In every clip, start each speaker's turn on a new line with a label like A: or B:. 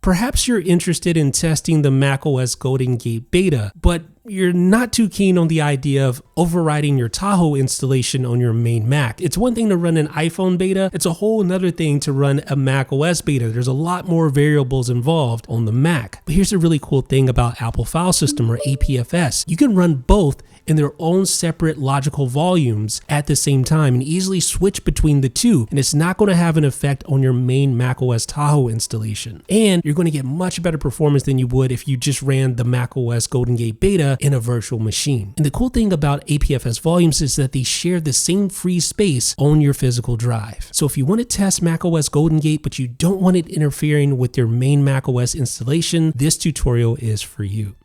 A: Perhaps you're interested in testing the macOS GoldenGate beta, but you're not too keen on the idea of overriding your Tahoe installation on your main Mac. It's one thing to run an iPhone beta, it's a whole another thing to run a macOS beta. There's a lot more variables involved on the Mac. But here's a really cool thing about Apple File System, or APFS. You can run both in their own separate logical volumes at the same time and easily switch between the two, and it's not going to have an effect on your main macOS Tahoe installation. And you're going to get much better performance than you would if you just ran the macOS GoldenGate beta in a virtual machine. And the cool thing about APFS volumes is that they share the same free space on your physical drive. So if you want to test macOS GoldenGate but you don't want it interfering with your main macOS installation, this tutorial is for you.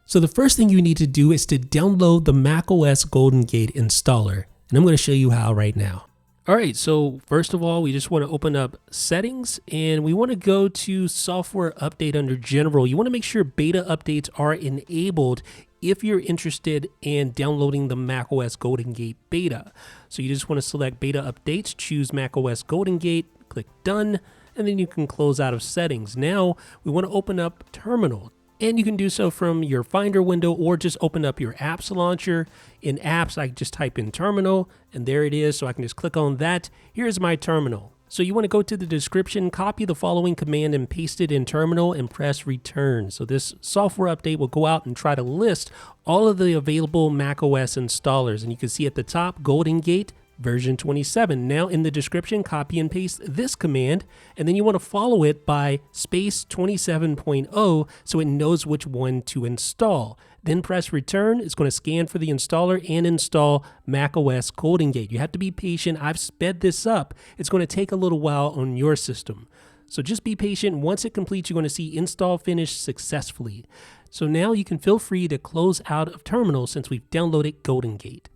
A: So the first thing you need to do is to download the macOS GoldenGate installer, and I'm going to show you how right now. All right, so first of all, we just want to open up settings and we want to go to software update under general. You want to make sure beta updates are enabled if you're interested in downloading the macOS GoldenGate beta. So you just want to select beta updates, choose macOS GoldenGate, click done, and then you can close out of settings. Now we want to open up terminal. And you can do so from your Finder window or just open up your apps launcher. In apps, I just type in terminal and there it is. So I can just click on that. Here's my terminal. So you want to go to the description, copy the following command and paste it in terminal and press return. So this software update will go out and try to list all of the available macOS installers. And you can see at the top, GoldenGate version 27. Now in the description, copy and paste this command, and then you want to follow it by space 27.0 so it knows which one to install. Then press return. It's going to scan for the installer and install macOS GoldenGate. You have to be patient. I've sped this up. It's going to take a little while on your system. So just be patient. Once it completes, you're going to see install finished successfully. So now you can feel free to close out of terminal since we've downloaded GoldenGate.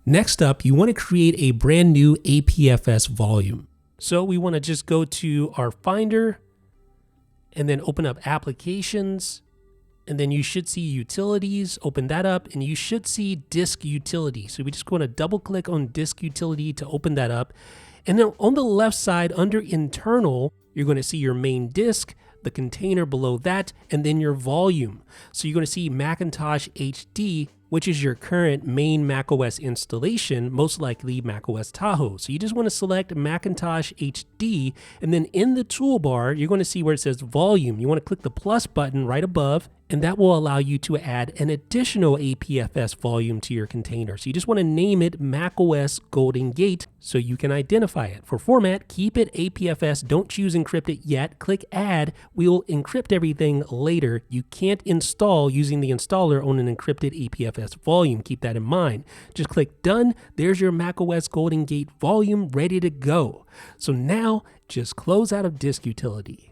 A: Next up, you want to create a brand new APFS volume. So we want to just go to our Finder and then open up Applications, and then you should see Utilities, open that up, and you should see Disk Utility. So we just want to double click on Disk Utility to open that up. And then on the left side under Internal, you're going to see your main disk, the container below that, and then your volume. So you're going to see Macintosh HD, which is your current main macOS installation, most likely macOS Tahoe. So you just want to select Macintosh HD, and then in the toolbar, you're going to see where it says volume. You want to click the plus button right above, and that will allow you to add an additional APFS volume to your container. So you just want to name it macOS GoldenGate so you can identify it. For format, keep it APFS. Don't choose encrypt it yet. Click add. We'll encrypt everything later. You can't install using the installer on an encrypted APFS volume. Keep that in mind. Just click done. There's your macOS GoldenGate volume ready to go. So now just close out of Disk Utility.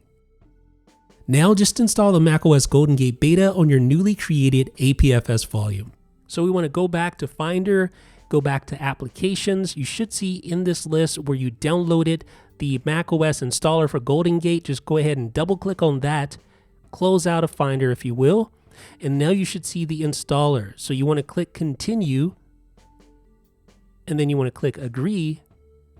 A: Now just install the macOS GoldenGate beta on your newly created APFS volume. So we want to go back to Finder, go back to Applications. You should see in this list where you downloaded the macOS installer for GoldenGate. Just go ahead and double click on that, close out of Finder if you will, and now you should see the installer. So you want to click Continue, and then you want to click Agree,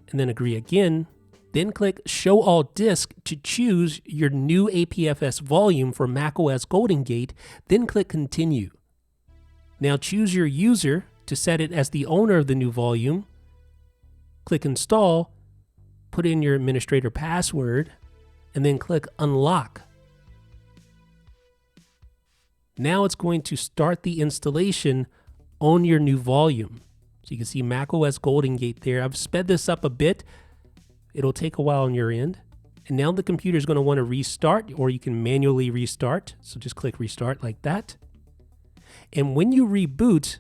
A: and then agree again. Then click Show All Disk to choose your new APFS volume for macOS GoldenGate, then click Continue. Now choose your user to set it as the owner of the new volume. Click Install, put in your administrator password, and then click Unlock. Now it's going to start the installation on your new volume. So you can see macOS GoldenGate there. I've sped this up a bit. It'll take a while on your end. And now the computer is going to want to restart, or you can manually restart. So just click Restart like that. And when you reboot,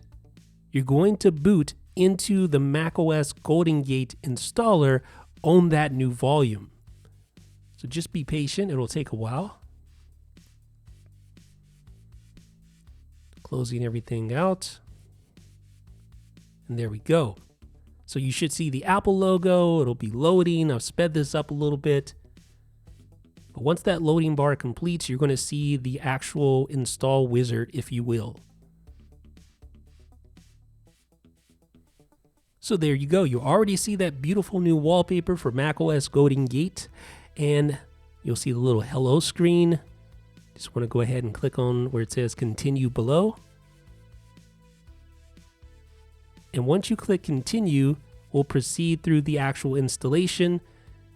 A: you're going to boot into the macOS GoldenGate installer on that new volume. So just be patient. It'll take a while. Closing everything out. And there we go. So you should see the Apple logo. It'll be loading. I've sped this up a little bit. But once that loading bar completes, you're going to see the actual install wizard, if you will. So there you go. You already see that beautiful new wallpaper for macOS GoldenGate. And You'll see the little hello screen. Just want to go ahead and click on where it says continue below. And once you click continue, we'll proceed through the actual installation.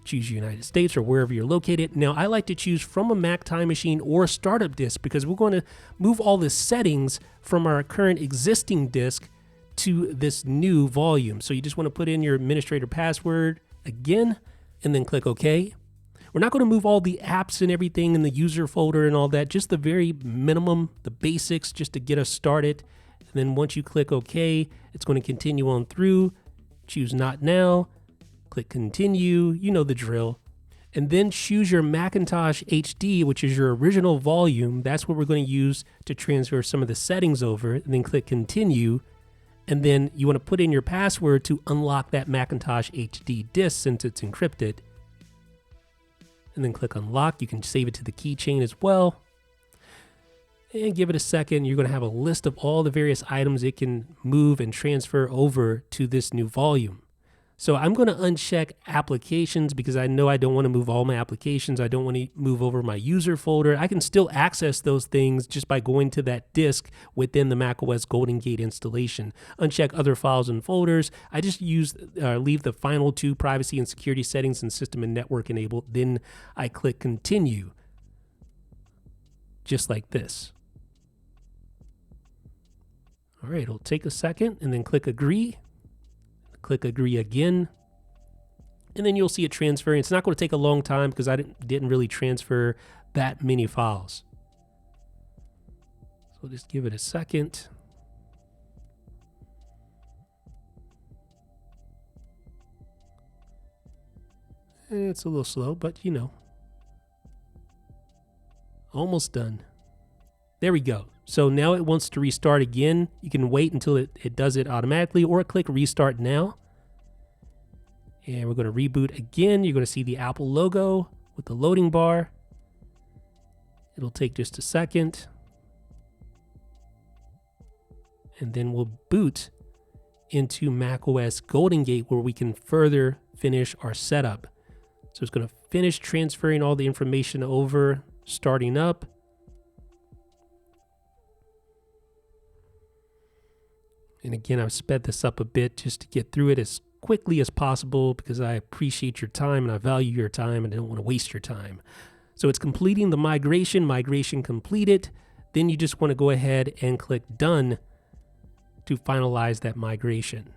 A: Choose United States or wherever you're located. Now, I like to choose from a Mac Time Machine or a startup disk because we're going to move all the settings from our current existing disk to this new volume. So you just want to put in your administrator password again, and then click OK. We're not going to move all the apps and everything in the user folder and all that, just the very minimum, the basics, just to get us started. And then once you click OK, it's going to continue on through. Choose Not Now. Click Continue, you know the drill. And then choose your Macintosh HD, which is your original volume. That's what we're going to use to transfer some of the settings over. And then click Continue. And then you want to put in your password to unlock that Macintosh HD disk since it's encrypted. And then click Unlock. You can save it to the keychain as well. And give it a second. You're going to have a list of all the various items it can move and transfer over to this new volume. So I'm going to uncheck applications because I know I don't want to move all my applications. I don't want to move over my user folder. I can still access those things just by going to that disk within the macOS GoldenGate installation. Uncheck other files and folders. I just leave the final two privacy and security settings and system and network enabled. Then I click continue, just like this. All right, it'll take a second and then click agree. Click agree again, and then you'll see it transferring. It's not going to take a long time because I didn't really transfer that many files. So just give it a second. It's a little slow, but you know, almost done. There we go. So now it wants to restart again. You can wait until it does it automatically or click restart now. And we're going to reboot again. You're going to see the Apple logo with the loading bar. It'll take just a second. And then we'll boot into macOS GoldenGate where we can further finish our setup. So it's going to finish transferring all the information over, starting up. And again, I've sped this up a bit just to get through it as quickly as possible because I appreciate your time and I value your time and I don't want to waste your time. So it's completing the migration completed. Then you just want to go ahead and click done to finalize that migration.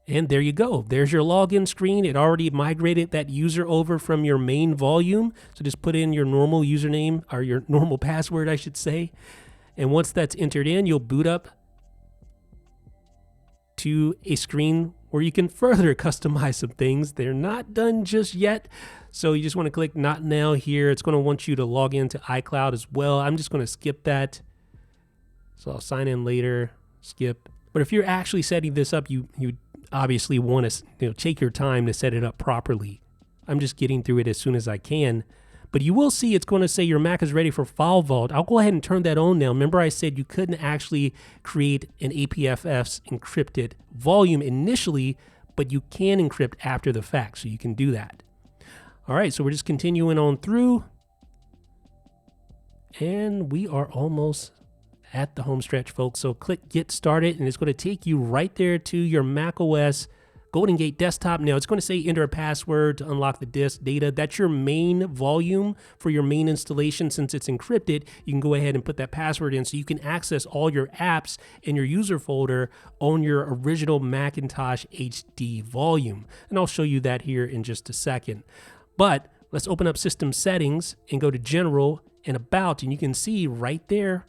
A: And there you go. There's your login screen. It already migrated that user over from your main volume. So just put in your normal username or your normal password, I should say. And once that's entered in, you'll boot up to a screen where you can further customize some things. They're not done just yet. So you just want to click Not Now here. It's going to want you to log into iCloud as well. I'm just going to skip that. So I'll sign in later, skip. But if you're actually setting this up, you obviously want to take your time to set it up properly. I'm just getting through it as soon as I can. But you will see it's going to say your Mac is ready for File Vault. I'll go ahead and turn that on now. Remember I said you couldn't actually create an APFS encrypted volume initially, but you can encrypt after the fact, so you can do that. All right, so we're just continuing on through. And we are almost at the home stretch, folks. So click Get Started, and it's going to take you right there to your macOS GoldenGate desktop. Now it's going to say enter a password to unlock the disk data. That's your main volume for your main installation. Since it's encrypted, you can go ahead and put that password in so you can access all your apps in your user folder on your original Macintosh HD volume. And I'll show you that here in just a second. But let's open up System Settings and go to General and About, and you can see right there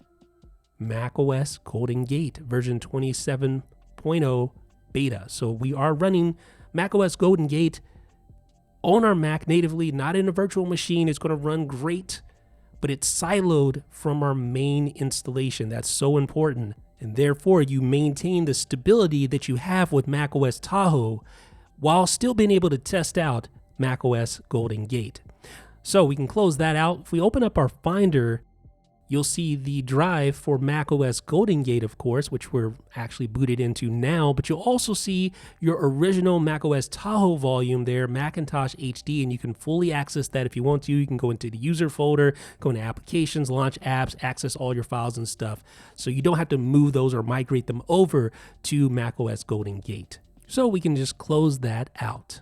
A: macOS GoldenGate version 27.0 beta. So we are running macOS GoldenGate on our Mac natively, not in a virtual machine. It's going to run great, but it's siloed from our main installation. That's so important. And therefore, you maintain the stability that you have with macOS Tahoe while still being able to test out macOS GoldenGate. So we can close that out. If we open up our Finder you'll see the drive for macOS GoldenGate, of course, which we're actually booted into now, but you'll also see your original macOS Tahoe volume there, Macintosh HD, and you can fully access that if you want to. You can go into the user folder, go into applications, launch apps, access all your files and stuff. So you don't have to move those or migrate them over to macOS GoldenGate. So we can just close that out.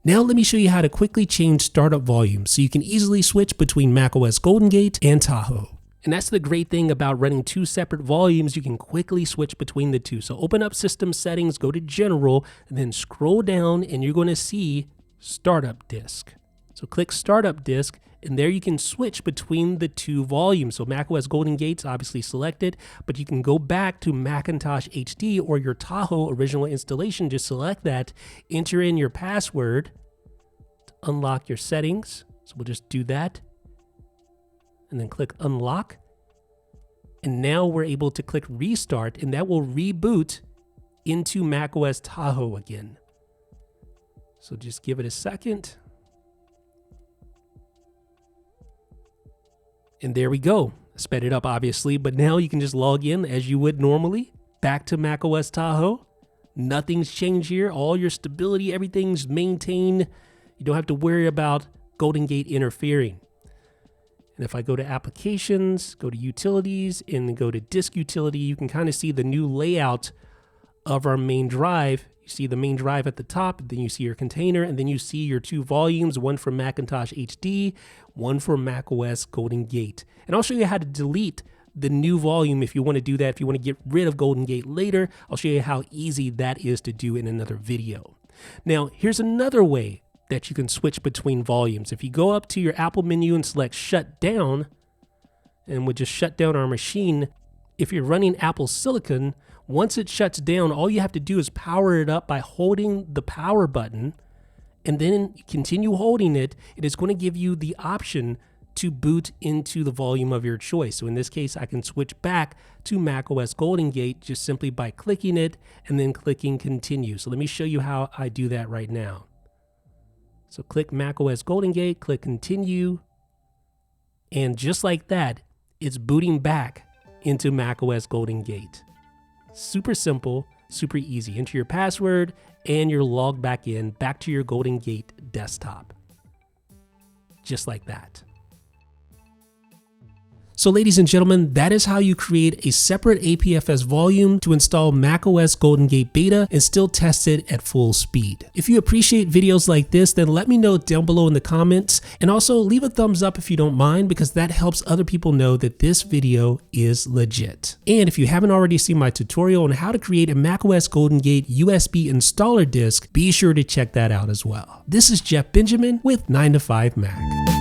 A: Now let me show you how to quickly change startup volume so you can easily switch between macOS GoldenGate and Tahoe. And that's the great thing about running two separate volumes, you can quickly switch between the two. So open up System Settings, go to General, and then scroll down and you're going to see Startup Disk. So click Startup Disk, and there you can switch between the two volumes. So macOS GoldenGate's obviously selected, but you can go back to Macintosh HD or your Tahoe original installation. Just select that, enter in your password to unlock your settings. So we'll just do that, and then click Unlock. And now we're able to click Restart, and that will reboot into macOS Tahoe again. So just give it a second. And there we go. Sped it up obviously, but now you can just log in as you would normally, back to macOS Tahoe. Nothing's changed here. All your stability, everything's maintained. You don't have to worry about GoldenGate interfering. And if I go to Applications, go to Utilities, and then go to Disk Utility, you can kind of see the new layout of our main drive. You see the main drive at the top, then you see your container, and then you see your two volumes, one for Macintosh HD, one for macOS GoldenGate. And I'll show you how to delete the new volume if you want to do that. If you want to get rid of GoldenGate later, I'll show you how easy that is to do in another video. Now, here's another way that you can switch between volumes. If you go up to your Apple menu and select Shut Down, and we'll just shut down our machine. If you're running Apple Silicon, once it shuts down, all you have to do is power it up by holding the power button, and then continue holding it. It is going to give you the option to boot into the volume of your choice. So in this case, I can switch back to macOS GoldenGate just simply by clicking it and then clicking Continue. So let me show you how I do that right now. So click macOS GoldenGate, click Continue, and just like that, it's booting back into macOS GoldenGate. Super simple, super easy. Enter your password and you're logged back in, back to your GoldenGate desktop. Just like that. So ladies and gentlemen, that is how you create a separate APFS volume to install macOS GoldenGate Beta and still test it at full speed. If you appreciate videos like this, then let me know down below in the comments, and also leave a thumbs up if you don't mind, because that helps other people know that this video is legit. And if you haven't already seen my tutorial on how to create a macOS GoldenGate USB installer disk, be sure to check that out as well. This is Jeff Benjamin with 9to5Mac.